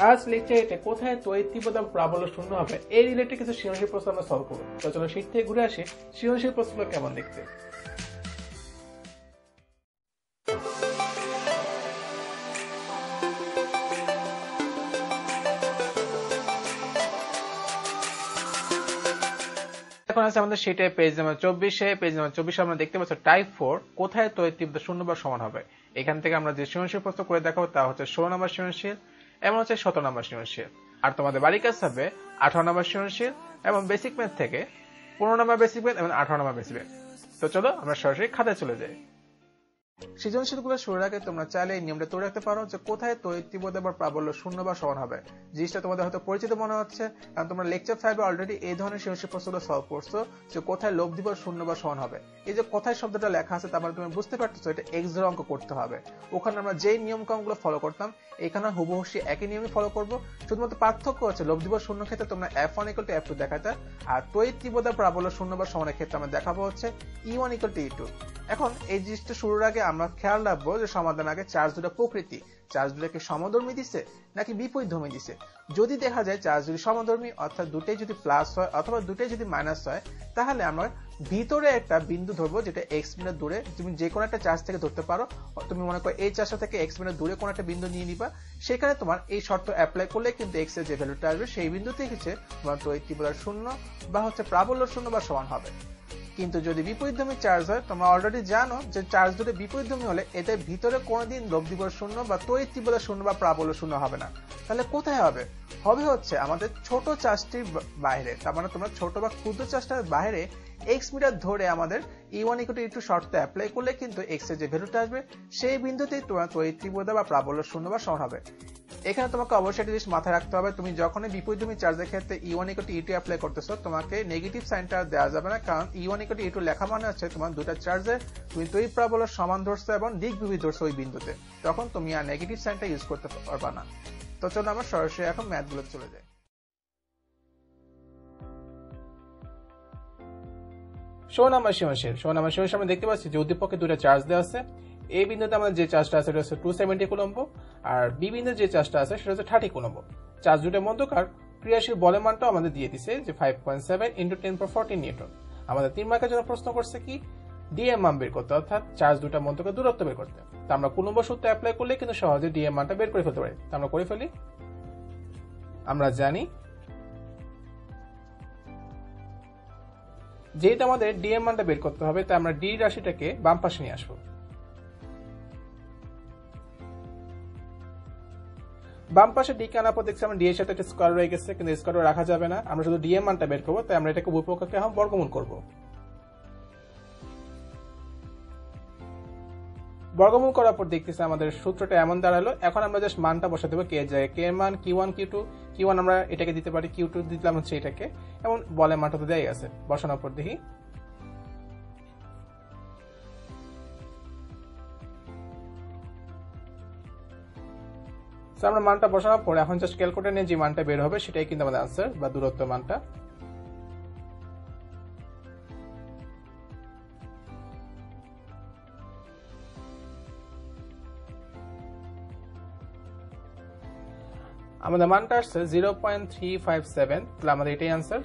আজ লেকচারে কোথায় তড়িৎ তীব্রতা প্রাবল্য শূন্য হবে এই রিলেটেড কিছু সৃজনশীল প্রশ্ন আমরা সলভ করব। তো চলো শীট থেকে ঘুরে আসি সৃজনশীল প্রশ্নগুলো কেমন দেখতে। এখন আছে আমাদের শীটে পেজ নাম্বার 24 পেজ নাম্বার 24 আমরা দেখতে পাচ্ছি টাইপ 4 কোথায় তড়িৎ তীব্রতা শূন্য বা সমান হবে। এখান থেকে আমরা যে সৃজনশীল প্রশ্ন করে দেখাবো তা হচ্ছে 16 নম্বর সৃজনশীল এবং হচ্ছে 17 নম্বর সৃজনশীল। আর তোমাদের বাড়ির কাজ হবে 18 নম্বর সৃজনশীল এবং বেসিক ম্যাথ থেকে 15 নম্বর বেসিক ম্যাথ এবং 18 নম্বর বেসিক ম্যাথ। তো চলো আমরা সরাসরি খাতায় চলে যাই। সৃজনশীলগুলো শুরুর আগে তোমরা চাইলে এই নিয়মটা তৈরি রাখতে পারো যে কোথায় তড়িৎ তীব্রতা বা প্রাবল্য শূন্য বা সমান হবে। জিনিসটা তোমাদের হয়তো পরিচিত মনে হচ্ছে, কারণ তোমরা লেকচার 5 অলরেডি এই ধরনের সৃজনশীল প্রশ্নগুলো সলভ করছো যে কোথায় লব দিবস শূন্য বা সমান হবে। এই যে কোথায় শব্দটা লেখা আছে তার মানে তুমি বুঝতে পারছো এটা এক্স ধরে অঙ্ক করতে হবে। ওখানে আমরা যেই নিয়মকানুনগুলো ফলো করতাম এখানে হুবহু একই নিয়মই ফলো করবো, শুধুমাত্র পার্থক্য হচ্ছে লব দিবস শূন্য ক্ষেত্রে তোমরা f1 = f2 দেখাতে, আর তড়িৎ তীব্রতা প্রাবল্য শূন্য বা সমানের ক্ষেত্রে আমরা দেখাবো হচ্ছে E1 = E2। এখন এই জিনিসটা শুরুর আগে আমরা খেয়াল রাখবো যে সমাধান আগে চার্জ দুটো প্রকৃতি, চার্জ দুটোকে সমধর্মী দিছে নাকি বিপরীতধর্মী দিছে। যদি দেখা যায় চার্জ দুটি সমধর্মী অর্থাৎ দুটোই যদি প্লাস হয় অথবা দুটোই যদি মাইনাস হয় তাহলে আমরা ভিতরে একটা বিন্দু ধরবো যেটা এক্স মিটার দূরে। তুমি যে কোনো একটা চার্জ থেকে ধরতে পারো, তুমি মনে করো এই চার্জটা থেকে এক্স মিটার দূরে কোনো একটা বিন্দু নিয়ে নিবা, সেখানে তোমার এই শর্ত অ্যাপ্লাই করলে কিন্তু এক্স এর যে ভ্যালুটা আসবে সেই বিন্দুতেই হচ্ছে তোমার তড়িৎ তীব্রতা শূন্য বা হচ্ছে প্রাবল্য শূন্য বা সমান হবে। কিন্তু যদি বিপরীতধর্মী চার্জ হয় তোমরা অলরেডি জানো যে চার্জ দুটো বিপরীতধর্মী হলে এদের ভিতরে কোনোদিন লব দিবস শূন্য বা তড়িৎ তীব্রতা শূন্য বা প্রাবল্য শূন্য হবে না। তাহলে কোথায় হবে? হবে হচ্ছে আমাদের ছোট চার্জটির বাইরে। তার মানে তোমরা ছোট বা ক্ষুদ্র চার্জটার বাইরে এক্স মিটার ধরে আমাদের E1 = E2 শর্ত অ্যাপ্লাই করলে কিন্তু এক্স এর যে ভ্যালুটা আসবে সেই বিন্দুতেই তোমার তড়িৎ তীব্রতা বা প্রাবল্য শূন্য বা সমান হবে। এখানে তোমাকে অবশ্যই একটা জিনিস মাথায় রাখতে হবে, তুমি যখনই বিপরীতধর্মী চার্জের ক্ষেত্রে E1 = E2 অ্যাপ্লাই করতেছো তোমাকে নেগেটিভ সাইনটা দেওয়া যাবে না, কারণ E1 = E2 লেখা মানে হচ্ছে তোমার দুটো চার্জের তুমি তড়িৎ প্রাবল্য সমান ধরছো এবং দিক বিপরীত ধরছো ওই বিন্দুতে, তখন তুমি আর নেগেটিভ সাইনটা ইউজ করতে পারবা না। তো চলো আমরা সরাসরি এখন ম্যাথগুলো চলে যাই। 16 নম্বর সৃজনশীল আমরা দেখতে পাচ্ছি যে উদ্দীপকে দুটো চার্জ দেওয়া আছে। এই বিন্দুতে আমাদের যে চার্জটা আছে সেটা হচ্ছে 270 কুলম্ব, আর বি বিন্দুতে যে চার্জটা আছে সেটা হচ্ছে 30 কুলম্ব। চার্জ দুটোর মধ্যকার ক্রিয়াশীল বলের মানটাও আমাদের দিয়ে দিছে যে 5.7 × 10⁻14 নিউটন। আমাদের 3 মার্কের জন্য প্রশ্ন করছে কি ডিএম মান বের করতে, অর্থাৎ চার্জ দুটার মধ্যকার দূরত্ব বের করতে। তো আমরা কুলম্ব সূত্র অ্যাপ্লাই করলে কিন্তু সহজে ডিএম মানটা বের করে ফেলতে পারি। তো আমরা করে ফেলি। আমরা জানি যেহেতু আমাদের ডিএম মানটা বের করতে হবে তাই আমরা ডি রাশিটাকে বাম পাশে নিয়ে আসবো। বাম পাশে ডি কে আনার পর দেখছি আমরা ডি এর সাথে একটা স্কয়ার রয়ে গেছে, কিন্তু স্কয়ার রাখা যাবে না, আমরা শুধু ডিএম মানটা বের করবো, তাই আমরা এটাকে উভয় পক্ষকে এখন বর্গমূল করব। বর্গমূল করার পর দেখতেছি আমাদের সূত্রটা এমন দাঁড়ালো। এখন আমরা জাস্ট মানটা বসা দেবো কে এর জায়গায়, কে এর মান Q1 Q2, Q1 আমরা এটাকে দিতে পারি, Q2 দিলাম হচ্ছে এটাকে, এবং বলের মানটা তো দেয়াই আছে। বসানোর পর দেখি আমরা মানটা বসানোর পর এখন জাস্ট ক্যালকুলেটর নিয়ে যে মানটা বের হবে সেটাই কিন্তু আমাদের আনসার বা দূরত্ব মানটা। আমাদের মানটা আসছে 0.357, তাহলে আমাদের এটাই আনসার।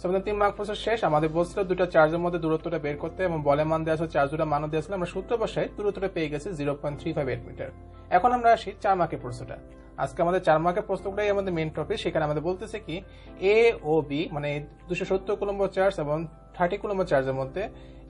আমাদের 3 মার্ক প্রসেস শেষ। আমাদের বলছিল দুটো চার্জের মধ্যে দূরত্বটা বের করতে এবং বলের মান দেওয়া আছে, চার্জ দুটো মানও দেওয়া ছিল, আমরা সূত্র বসাই দূরত্বটা পেয়ে গেছি 0.358 মিটার। এখন আমরা আসি 4 মার্কের প্রশ্নটা। আজকে আমাদের 4 মার্কের প্রশ্নটাই আমাদের মেইন টপিক। সেখানে আমাদের বলতেছে কি এ ও বি মানে 270 কুলম্ব চার্জ এবং 30 কুলম্ব চার্জের মধ্যে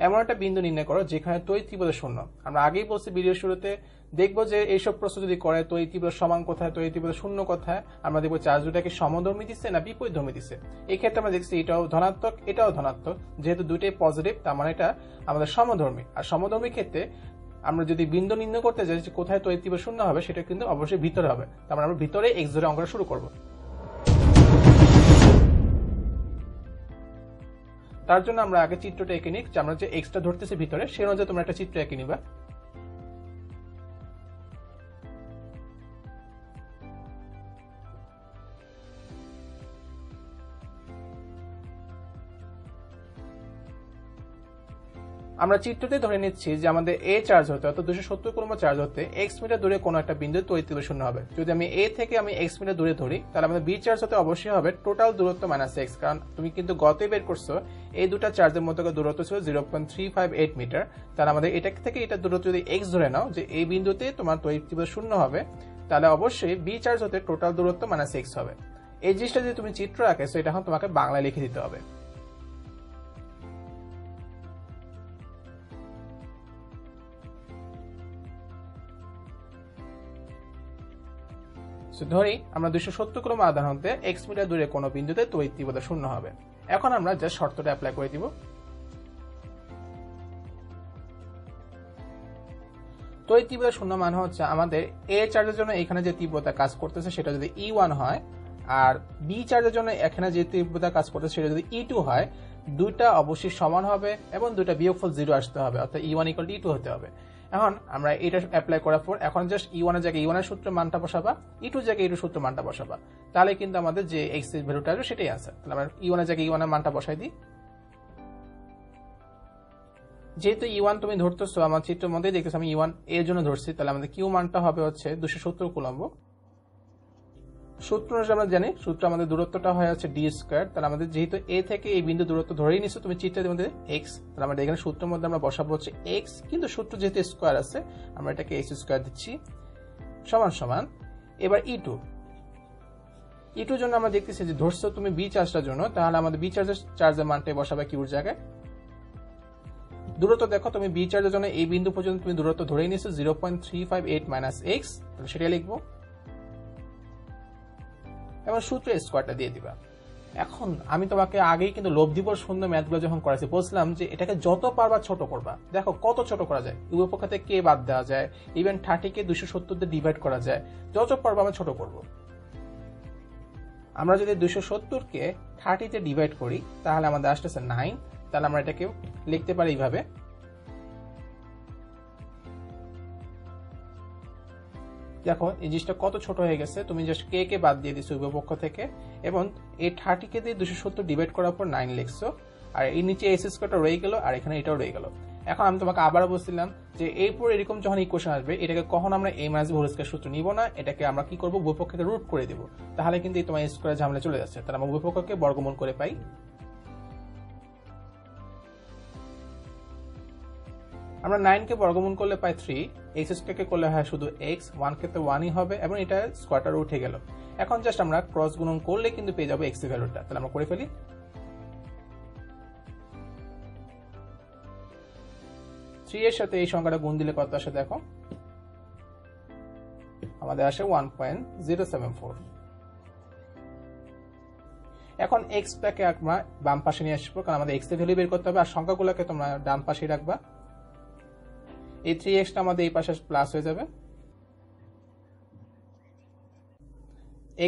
এমন একটা বিন্দু নির্ণয় করো যেখানে তড়িৎ তীব্রতা শূন্য। আমরা আগেই বলছি ভিডিও শুরুতে, দেখবো যে এইসব প্রশ্ন যদি করে তড়িৎ তীব্রতা সমান কোথায়, তড়িৎ তীব্রতা শূন্য কোথায়, আমরা দেখবো চার্জ দুটাকে সমধর্মী দিচ্ছে না বিপরীতধর্মী দিচ্ছে। এই ক্ষেত্রে আমরা দেখছি এটাও ধনাত্মক এটাও ধনাত্মক, যেহেতু দুটোই পজিটিভ তার মানে এটা আমাদের সমধর্মী। আর সমধর্মী ক্ষেত্রে আমরা যদি বিন্দু নির্ণয় করতে যাই কোথায় তড়িৎ তীব্রতা শূন্য হবে সেটা কিন্তু অবশ্যই ভিতরে হবে, তার মানে আমরা ভিতরে এক্স ধরে অঙ্কটা শুরু করব। তার জন্য আমরা আগে চিত্রটা এঁকে নিই, আমরা যে এক্সটা ধরতেছি ভিতরে সে অনুযায়ী তোমরা একটা চিত্র এঁকে নিবা। আমরা চিত্রতে ধরে নিচ্ছি যে আমাদের এ চার্জ হতে অর্থাৎ 270 কুলম্ব চার্জ হতে x মিটার দূরে কোনো একটা বিন্দুতে তড়িৎ তীব্র শূন্য হবে। যদি আমি এ থেকে আমি x মিটার দূরে ধরি তাহলে আমাদের বি চার্জ হতে অবশ্যই হবে টোটাল দূরত্ব মাইনাস x, কারণ তুমি কিন্তু গতই বের করছো এই দুটো চার্জের মধ্যে দূরত্ব ছিল 0.358 মিটার। তাহলে আমাদের এটা থেকে এটা দূরত্ব যদি x ধরে নাও যে এই বিন্দুতে তোমার তড়িৎ তীব্র শূন্য হবে, তাহলে অবশ্যই বি চার্জ হতে টোটাল দূরত্ব মাইনাস x হবে। এই জিনিসটা যদি তুমি চিত্র আঁকেছো এটা এখন তোমাকে বাংলায় লিখে দিতে হবে। ধরি আমরা 270 কুলম্ব আধান হতে x মিটার দূরে কোনো বিন্দুতে তড়িৎ তীব্রতা শূন্য হবে। এখন আমরা জাস্ট শর্তটা অ্যাপ্লাই করে দিব। তড়িৎ তীব্রতা শূন্য মানে হচ্ছে আমাদের এ চার্জের জন্য এখানে যে তীব্রতা কাজ করতেছে সেটা যদি E1 হয়, আর বি চার্জের জন্য এখানে যে তীব্রতা কাজ করতেছে সেটা যদি E2 হয়, দুইটা অবশ্যই সমান হবে এবং দুইটা বিয়োগফল 0 আসতে হবে, অর্থাৎ E1 = E2 হতে হবে। এখন আমরা এটা অ্যাপ্লাই করার পর এখন জাস্ট E1 এর জায়গায় E1 এর সূত্র মানটা বসাবা, E2 এর জায়গায় E2 সূত্র মানটা বসাবা, তাহলে কিন্তু আমাদের যে x এর ভ্যালুটা আসবে সেটাই আছে। তাহলে আমরা E1 এর জায়গায় E1 এর মানটা বসাই দিই। যেহেতু E1 তুমি ধরতেছো আমার চিত্রের মধ্যে দেখতেছো আমি E1 এর জন্য ধরছি, তাহলে আমাদের কিউ মানটা হবে হচ্ছে 270 কুলম্ব। সূত্র আমরা জানি, সূত্র আমাদের দূরত্বটা হয় হচ্ছে d স্কয়ার। তাহলে আমাদের যেহেতু এ থেকে এই বিন্দু দূরত্ব ধরেই নিছো তুমি চিত্রের মধ্যে x, তাহলে আমরা এখানে সূত্রের মধ্যে আমরা বসাবো হচ্ছে x, কিন্তু সূত্র যেহেতু স্কয়ার আছে আমরা এটাকে x স্কয়ার দিচ্ছি সমান সমান। এবার E2 জন্য আমরা দেখতেছি যে ধরছো তুমি বি চার্জটার জন্য, তাহলে আমাদের বি চার্জের মানটা বসাবে কিউর জায়গায়। দূরত্ব দেখো তুমি বি চার্জের জন্য এই বিন্দু পর্যন্ত তুমি দূরত্ব ধরেই নিছো 0.358 মাইনাস x, তাহলে সেটা লিখবো এবং সূত্র স্কয়ারটা দিয়ে দিবা। এখন আমি তোমাকে আগেই কিন্তু লব্ধিবর শূন্য ম্যাথগুলো যখন করাইছি বলছিলাম যে এটাকে যত পারবা ছোট করবা। দেখো কত ছোট করা যায়, উভয় পক্ষ থেকে কে বাদ দেওয়া যায়, ইভেন 30 কে 270 দিয়ে ডিভাইড করা যায়, যত পারবা আমরা ছোট করব। আমরা যদি 270 কে 30 তে ডিভাইড করি তাহলে আমাদের আসতেছে 9, তাহলে আমরা এটাকে লিখতে পারি এইভাবে। দেখো এই জিনিসটা কত ছোট হয়ে গেছে, তুমি জাস্ট কে কে বাদ দিয়ে দিছো উভয় পক্ষ থেকে এবং এই 30 কে দিয়ে 270 ডিভাইড করার পর 9 লিখছো, আর এই নিচে s স্কয়ারটা রয়ে গেল আর এখানে এটাও রয়ে গেল। এখন আমি তোমাকে আবারও বলছিলাম যে এই পর এরকম যখন ইকুয়েশন আসবে এটাকে কখন আমরা a - b হোল স্কয়ার সূত্র নিব না, এটাকে আমরা কি করব উভয় পক্ষকে রুট করে দেব, তাহলে কিন্তু তোমার স্কয়ার ঝামেলা চলে যাচ্ছে। তাহলে আমরা উভয় পক্ষকে বর্গমূল করে পাই। আমরা 9 কে বর্গমূল করলে পাই 3, x স্কয়ার কে করলে হয় শুধু x, 1 কে তো 1ই হবে এবং এটা স্কয়ারটা উঠে গেল। এখন জাস্ট আমরা ক্রস গুণন করলে কিন্তু পেয়ে যাব x এর ভ্যালুটা। তাহলে আমরা করে ফেলি। 3 এর সাথে এই সংখ্যাটা গুণ দিলে কত আসে দেখো, আমাদের আসে 1.074। এখন x টাকে আমরা বাম পাশে নিয়ে আসবো, কারণ আমাদের x এর ভ্যালু বের করতে হবে, আর সংখ্যাগুলোকে তোমরা ডান পাশে রাখবা। এই 3x টা আমাদের এই পাশে প্লাস হয়ে যাবে,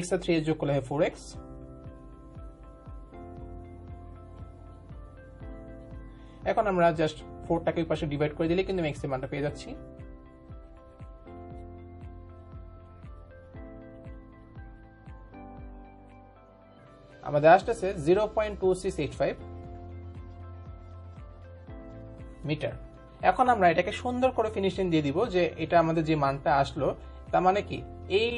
x আর 3 যোগ করলে হয় 4x। এখন আমরা জাস্ট 4 টাকে এই পাশে ডিভাইড করে দিলে কিন্তু x এর মানটা পেয়ে যাচ্ছি। আমাদের আসতেছে 0.2685 মিটার। এখন আমরা এটাকে সুন্দর করে ফিনিশিং দিয়ে দিব যে এটা আমাদের যে মানটা আসলো তার মানে কি এই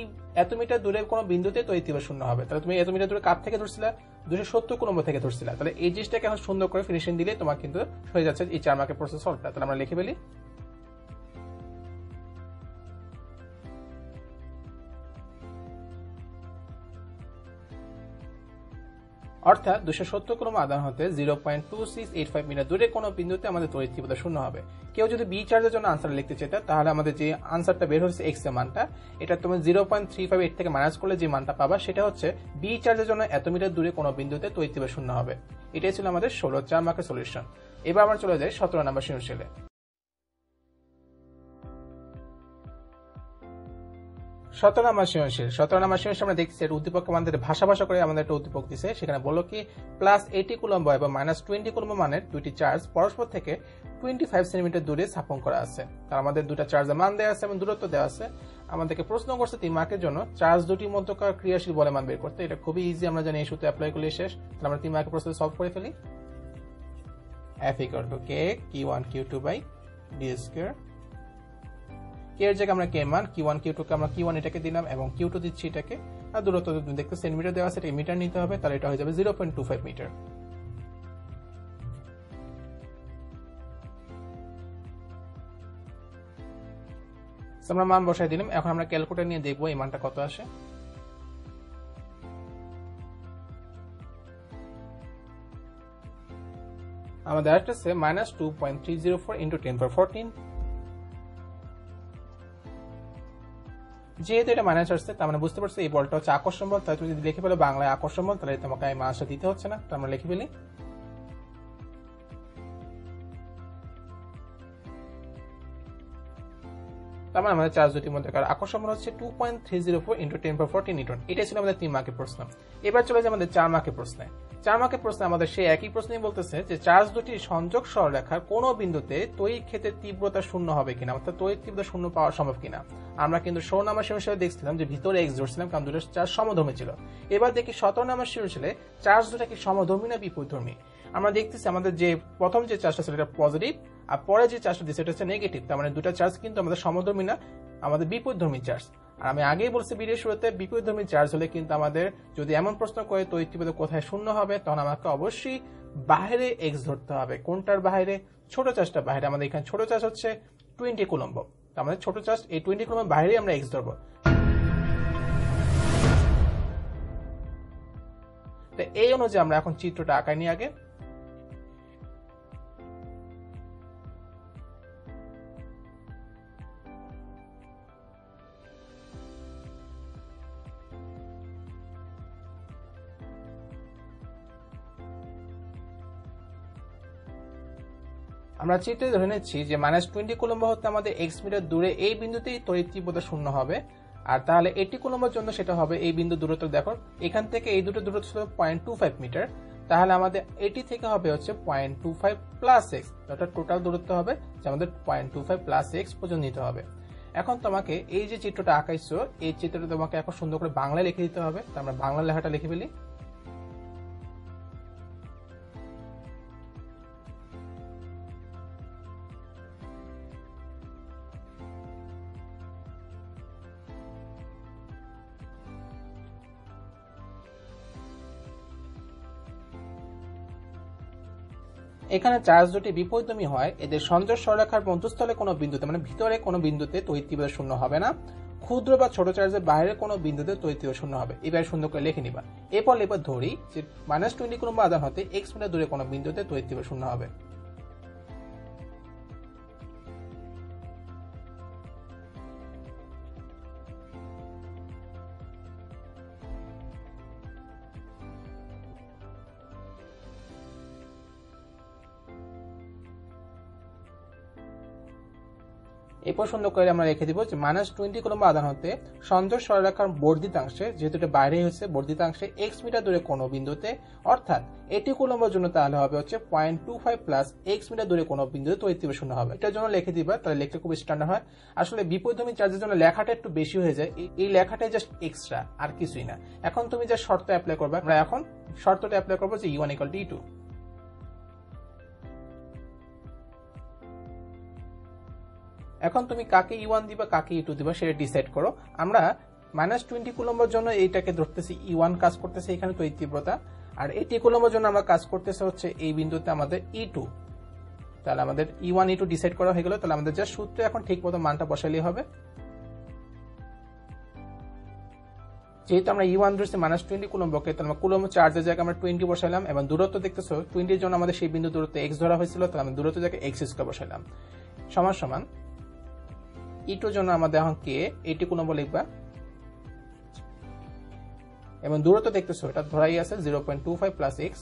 এত মিটার দূরে কোনো বিন্দুতে তড়িৎ তীব্র শূন্য হবে। তাহলে তুমি এত মিটার দূরে কার থেকে ধরছিলা, 270 কুলম্ব থেকে ধরছিলা। তাহলে এই জিনিসটাকে এখন সুন্দর করে ফিনিশিং দিলে তোমার কিন্তু হয়ে যাচ্ছে এই 4 মার্কের প্রসেস সলভটা। তাহলে আমরা লিখে ফেলি। অর্থাৎ 270 কুলম্ব আধান হতে 0.2685 মিটার দূরে কোনো বিন্দুতে আমাদের তড়িৎ তীব্রতা শূন্য হবে। কেউ যদি বি চার্জের জন্য আনসার লিখতে চাইতে তাহলে আমাদের যে আনসারটা বের হচ্ছে x এর মানটা, এটা তুমি 0.358 থেকে মাইনাস করলে যে মানটা পাবা সেটা হচ্ছে বি চার্জের জন্য এত মিটার দূরে কোনো বিন্দুতে তড়িৎ তীব্রতা শূন্য হবে। এটাই ছিল আমাদের 4 মার্কের সলিউশন। এবার আমরা চলে যাই 17 নম্বর সৃজনশীলে। 17 নম্বর সৃজনশীল আমরা দেখছি উদ্দীপক আমাদের ভাষা করে আমাদের একটা উদ্দীপক দিছে, সেখানে বললো কি +80 কুলম্ব এবং -20 কুলম্ব মানের দুইটি চার্জ পরস্পর থেকে 25 সেন্টিমিটার দূরে স্থাপন করা আছে। তার আমাদের দুটা চার্জের মান দেওয়া আছে এবং দূরত্ব দেওয়া আছে। আমাদেরকে প্রশ্ন করছে 3 মার্কের জন্য চার্জ দুটির মধ্যকার ক্রিয়াশীল বলের মান বের করতে। এটা খুবই ইজি, আমরা জানি এই সূত্র অ্যাপ্লাই করলে শেষ। তাহলে আমরা 3 মার্কের প্রশ্ন সলভ করে ফেলি। F equal to k q₁ q₂ by d square। k এর জায়গায় আমরা k মান q₁ q₂ কে আমরা q1 এটাকে দিলাম এবং q2 দিচ্ছি এটাকে, আর দূরত্ব তুমি দেখতে সেন্টিমিটার দেওয়া আছে, এটা মিটার নিতে হবে, তাহলে এটা হয়ে যাবে 0.25 মিটার। আমরা মান বসাই দিলাম, এখন আমরা ক্যালকুলেটর নিয়ে দেখবো এই মানটা কত আসে। আমাদের আসছে -2.304 × 10^14। যেহেতু এটা মাইনাস আসছে তার মানে বুঝতে পারছো এই বলটা হচ্ছে আকর্ষণ বল, তাই তুমি যদি লিখে ফেলো বাংলায় আকর্ষণ বল তাহলে তোমাকে এই মানটা দিতে হচ্ছে না, তো আমরা লিখে ফেলি। তার মানে আমাদের চার্জ দুটির মধ্যে আকর্ষণ বল হচ্ছে 2.304 × 10^14 নিউটন। এটা ছিল আমাদের 3 মার্কের প্রশ্ন। এবার চলে যায় আমাদের 4 মার্কের প্রশ্নে। 4 মার্কের প্রশ্নে আমাদের সেই একই প্রশ্নই বলতেছে যে চার্জ দুটির সংযোগ সরলরেখার কোন বিন্দুতে তড়িৎ ক্ষেত্রের তীব্রতা শূন্য হবে কিনা, অর্থাৎ তড়িৎ তীব্রতা শূন্য পাওয়া সম্ভব কিনা। আমরা কিন্তু 16 নম্বর সৃজনশীলে দেখছিলাম যে ভিতরে x ধরছিলাম কারণ দুটো চার্জ সমধর্মী ছিল। এবার দেখি 17 নম্বর সৃজনশীলে চার্জ দুটো কি সমধর্মী না বিপরীতধর্মী। আমরা দেখতেছি আমাদের যে প্রথম যে চার্জটা ছিল এটা পজিটিভ, আর পরে যে চার্জটা দিচ্ছে এটা হচ্ছে নেগেটিভ। তার মানে দুটো চার্জ কিন্তু আমাদের সমধর্মী না, আমাদের বিপরীতধর্মী চার্জ। আর আমি আগেই বলছি ভিডিও শুরুতে বিপরীতধর্মী চার্জ হলে কিন্তু আমাদের যদি এমন প্রশ্ন করে তড়িৎ তীব্রতা কোথায় শূন্য হবে, তখন আমাকে অবশ্যই বাইরে x ধরতে হবে। কোনটার বাইরে? ছোট চার্জটা বাইরে। আমাদের এখানে ছোট চার্জ হচ্ছে 20 কুলম্ব, আমাদের ছোট চার্জ এই 20 কুলম্বের বাইরে আমরা x ধরবো। তো এই অনুযায়ী আমরা এখন চিত্রটা আঁকাই নিয়ে আগে। আমরা চিত্রে ধরে নিচ্ছি যে -20 কুলম্ব হতে আমাদের x মিটার দূরে এই বিন্দুতেই তড়িৎ তীব্রতা শূন্য হবে, আর তাহলে 80 কুলম্বের জন্য সেটা হবে এই বিন্দু দূরত্ব। দেখো এখান থেকে এই দুটো দূরত্ব ছিল 0.25 মিটার, তাহলে আমাদের 80 থেকে হবে হচ্ছে 0.25 প্লাস x, অর্থাৎ টোটাল দূরত্ব হবে যে আমাদের 0.25 প্লাস x পর্যন্ত নিতে হবে। এখন তোমাকে এই যে চিত্রটা আঁকাইছো এই চিত্রটা তোমাকে এখন সুন্দর করে বাংলায় লিখে দিতে হবে। তো আমরা বাংলা লেখাটা লিখে ফেলি। এখানে চার্জ দুটি বিপরীতধর্মী হয়, এদের সংযোগ সরলরেখার মধ্যস্থলে কোনো বিন্দুতে মানে ভিতরে কোনো বিন্দুতে তড়িৎ তীব্রতা শূন্য হবে না, ক্ষুদ্র বা ছোট চার্জের বাইরে কোনো বিন্দুতে তড়িৎ তীব্রতা শূন্য হবে। এবার সুন্দর করে লিখে নিবা। এরপর ধরি যে -20 কুলম্ব আধান হতে x মিটার দূরে কোনো বিন্দুতে তড়িৎ তীব্রতা শূন্য হবে। এরপর সুন্দর করে আমরা রেখে দিব যে -20 কুলম্ব আধান হতে সংযোগ সরলরেখার বর্ধিতাংশে, যেহেতু এটা বাইরে হচ্ছে বর্ধিতাংশে x মিটার দূরে কোনো বিন্দুতে, অর্থাৎ 80 কুলম্বের জন্য তাহলে হবে হচ্ছে 0.25 প্লাস x মিটার দূরে কোনো বিন্দুতে তড়িৎ তীব্রতা শূন্য হবে। এটার জন্য লিখে দিবা, তাহলে লেখা খুব স্ট্যান্ডার্ড হয়। আসলে বিপরীতধর্মী চার্জের জন্য লেখাটা একটু বেশি হয়ে যায়, এই লেখাটাই জাস্ট এক্সট্রা, আর কিছুই না। এখন তুমি যে শর্ত অ্যাপ্লাই করবে, আমরা এখন শর্তটা অ্যাপ্লাই করবো যে u1 = e2। এখন তুমি কাকে E1 দিবা কাকে E2 দিবা সেটা ডিসাইড করো। আমরা -20 কুলম্বের জন্য এইটাকে ধরতেছি E1 কাজ করতেছে এখানে তড়িৎ তীব্রতা, আর 80 কুলম্বের জন্য আমরা কাজ করতেছে হচ্ছে এই বিন্দুতে আমাদের E2। তাহলে আমাদের E1 E2 ডিসাইড করা হয়ে গেল। তাহলে আমাদের যা সূত্রে এখন ঠিকমতো মানটা বসাইলেই হবে। যেহেতু আমরা E1 ধরছি -20 কুলম্বকে, তাহলে আমরা কুলম্ব চার্জের জায়গায় আমরা 20 বসাইলাম, এবং দূরত্ব দেখতেছো 20 এর জন্য আমাদের সেই বিন্দু দূরত্ব x ধরা হয়েছিল, তাহলে আমরা দূরত্ব জায়গায় x² বসাইলাম, সমান সমান E2 জন্য আমাদের এখন কে 80 কুলম্ব লিখবা, এবং দূরত্ব দেখতেছো এটা ধরাই আছে 0.25 প্লাস x।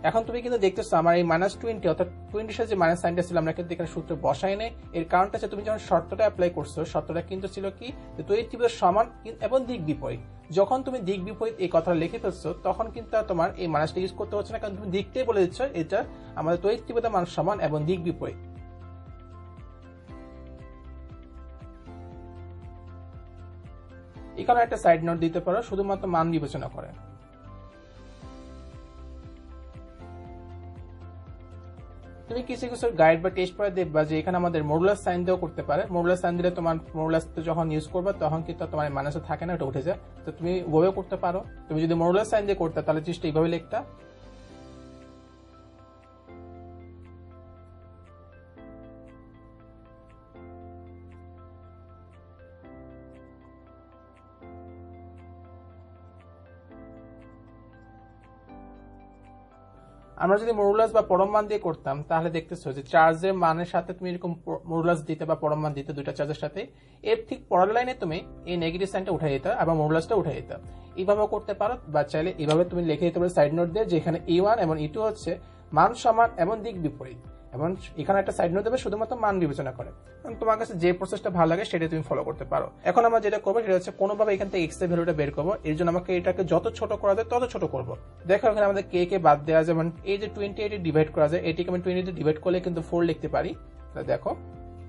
এখন তুমি কিন্তু দেখতেছো আমার এই -20 অর্থাৎ 20 সাথে যে মাইনাস সাইনটা ছিল আমরা কিন্তু এখানে সূত্র বসাই নাই। এর কারণটা হচ্ছে তুমি যখন শর্তটা অ্যাপ্লাই করছো, শর্তটা কিন্তু ছিল কি যে তড়িৎ তীব্রতা সমান এবং দিক বিপরীত। যখন তুমি দিক বিপরীত এই কথাটা লিখে ফেলছো তখন কিন্তু তোমার এই মাইনাসটা ইউজ করতে হচ্ছে না, কারণ তুমি দিকটাই বলে দিচ্ছ এটা আমাদের তড়িৎ তীব্রতা মান সমান এবং দিক বিপরীত। এখানে একটা সাইড নোট দিতে পারো, শুধুমাত্র মান বিবেচনা করে। তুমি কিছু কিছু গাইড বা টেস্ট পড়ে দেখবা যে এখানে আমাদের মডুলাস সাইন দিয়েও করতে পারে। মডুলাস সাইন দিলে তোমার মডুলাস যখন ইউজ করবে তখন কিন্তু তোমার মাইনাসে থাকে না, ওটা উঠে যায়। তো তুমি ওভাবেও করতে পারো। তুমি যদি মডুলাস সাইন দিয়ে করতে তাহলে জিনিসটা এইভাবে লিখতা। আমরা যদি মডুলাস বা পরম মান দিয়ে করতাম তাহলে দেখতেছো যে চার্জের মানের সাথে তুমি এরকম মডুলাস দিতে বা পরম মান দিতে দুইটা চার্জের সাথে, এর ঠিক পরের লাইনে তুমি এই নেগেটিভ সাইনটা উঠাই দিতে এবং মডুলাসটা উঠাই দিতে। এইভাবে করতে পারো বা চাইলে এইভাবে তুমি লিখে দিতে পারো সাইড নোট দিয়ে, যেখানে E1 এবং E2 হচ্ছে মান সমান এবং দিক বিপরীত, এবং এখানে একটা সাইড নোট দেবে শুধুমাত্র মান বিবেচনা করে। তোমার কাছে যে প্রসেসটা ভালো লাগে সেটা তুমি ফলো করতে পারো। এখন আমরা যেটা করবো সেটা হচ্ছে কোনোভাবে এখান থেকে এক্স এর ভ্যালুটা বের করবো। এর জন্য আমাকে এটাকে যত ছোট করা যায় তত ছোট করবো। দেখো এখানে আমাদের কে কে বাদ দেওয়া যায়, এই যে 28 ডিভাইড করা যায়, এটিকে আমি 20 ডিভাইড করলে কিন্তু 4 লিখতে পারি। দেখো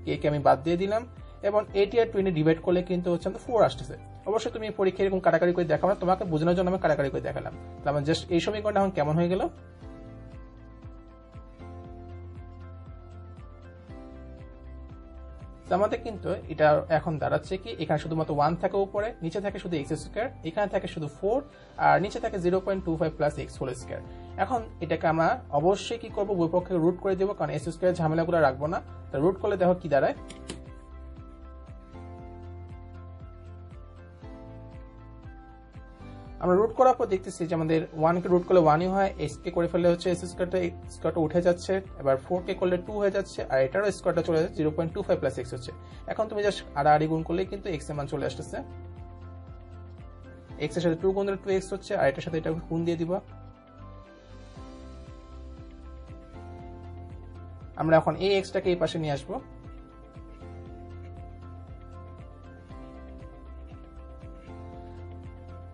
কে কে আমি বাদ দিয়ে দিলাম এবং 80 আর 20 ডিভাইড করলে কিন্তু হচ্ছে 4 আসতেছে। অবশ্যই তুমি পরীক্ষা এরকম কাটাকাটি করে দেখাবো না, তোমাকে বোঝানোর জন্য আমি কাটাকাটি করে দেখালাম। আমার জাস্ট এই সমীকরণটা এখন কেমন হয়ে গেল, আমাদের কিন্তু এটা এখন দাঁড়াচ্ছে কি এখানে শুধুমাত্র 1 থাকে উপরে, নিচে থাকে শুধু এক্স স্কয়ার, এখানে থাকে শুধু 4 আর নিচে থাকে 0.25 প্লাস এক্স হোল স্কয়ার। এখন এটাকে আমরা অবশ্যই কি করবো, উভয় পক্ষে রুট করে দেবো, কারণ এক্স স্কয়ার ঝামেলাগুলো রাখবো না। তো রুট করলে দেখো কি দাঁড়ায়, আমরা রুট করার পর দেখতেছি যে আমাদের 1 কে রুট করলে 1ই হয়, x কে করে ফেললে হচ্ছে এক্স স্কয়ারটা উঠে যাচ্ছে, এবার 4 কে করলে 2 হয়ে যাচ্ছে, আর এটারও স্কয়ারটা চলে যাচ্ছে 0.25 প্লাস x হচ্ছে। এখন তুমি জাস্ট আড়াআড়ি গুণ করলে কিন্তু x এর মান চলে আসতেছে, x এর সাথে 2 গুণ দিলে 2x হচ্ছে, আর এটার সাথে এটা গুণ দিয়ে দিব। আমরা এখন এই x টাকে এই পাশে নিয়ে আসবো,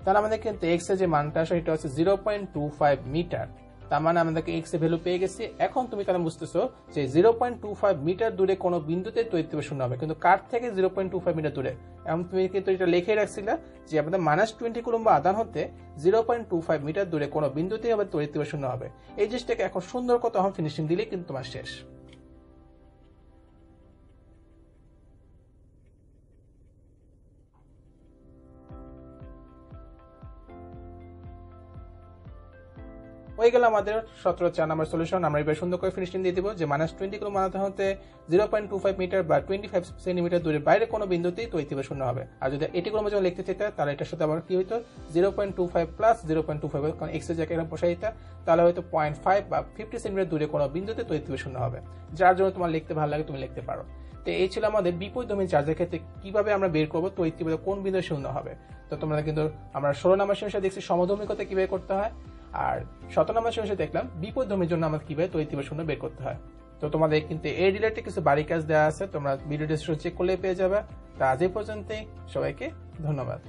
তাহলে আমাদের কিন্তু x এর যে মানটা আসে এটা হচ্ছে 0.25 মিটার। তার মানে আমাদেরকে x এর ভ্যালু পেয়ে গেছি। এখন তুমি তাহলে বুঝতেছো যে 0.25 মিটার দূরে কোনো বিন্দুতে তড়িৎ শূন্য হবে, কিন্তু কার থেকে 0.25 মিটার দূরে। এখন তুমি কিন্তু এটা লিখে রাখছিলে যে আমাদের -20 কুলম্ব আধান হতে 0.25 মিটার দূরে কোনো বিন্দুতে হবে তড়িৎ শূন্য হবে। এই জিনিসটাকে এখন সুন্দর করে তখন ফিনিশিং দিলে কিন্তু তোমার শেষ। হয়ে গেল আমাদের 17 4 নাম্বার সলিউশন। আমরা এবার সুন্দর করে ফিনিশিং দিয়ে দিব যে -20 কুলম্ব আধান হতে 0.25 মিটার বা 25 সেন্টিমিটার দূরে বাইরে কোনো বিন্দুতেই তড়িৎ শূন্য হবে। আর যদি 80 কুলম্ব যখন লিখতে চাইতে তাহলে এটার সাথে আবার কি হইতো 0.25 প্লাস 0.25, কারণ x এর জায়গায় এখানে বসাই দিতে, তাহলে হয়তো 0.5 বা 50 সেন্টিমিটার দূরে কোনো বিন্দুতে তড়িৎ শূন্য হবে। যার জন্য তোমার লিখতে ভালো লাগে তুমি লিখতে পারো। তো এই ছিল আমাদের বিপরীতধর্মী চার্জের ক্ষেত্রে কিভাবে আমরা বের করবো তড়িৎ কোন বিন্দুতে শূন্য হবে। তো তোমরা কিন্তু আমরা 16 নাম্বার সমস্যা দেখছি সমধর্মিকতা কিভাবে করতে হয়, আর 17 নম্বর সমস্যা দেখলাম বিপরীতধর্মীর জন্য আমাদের কিভাবে তড়িৎ শূন্য বের করতে হয়। তো তোমাদের কিন্তু এই রিলেটেড কিছু বাড়ি কাজ দেওয়া আছে, তোমরা ভিডিও ডেসক্রিপশন চেক করলে পেয়ে যাবে। তো আজ এই পর্যন্তই, সবাইকে ধন্যবাদ।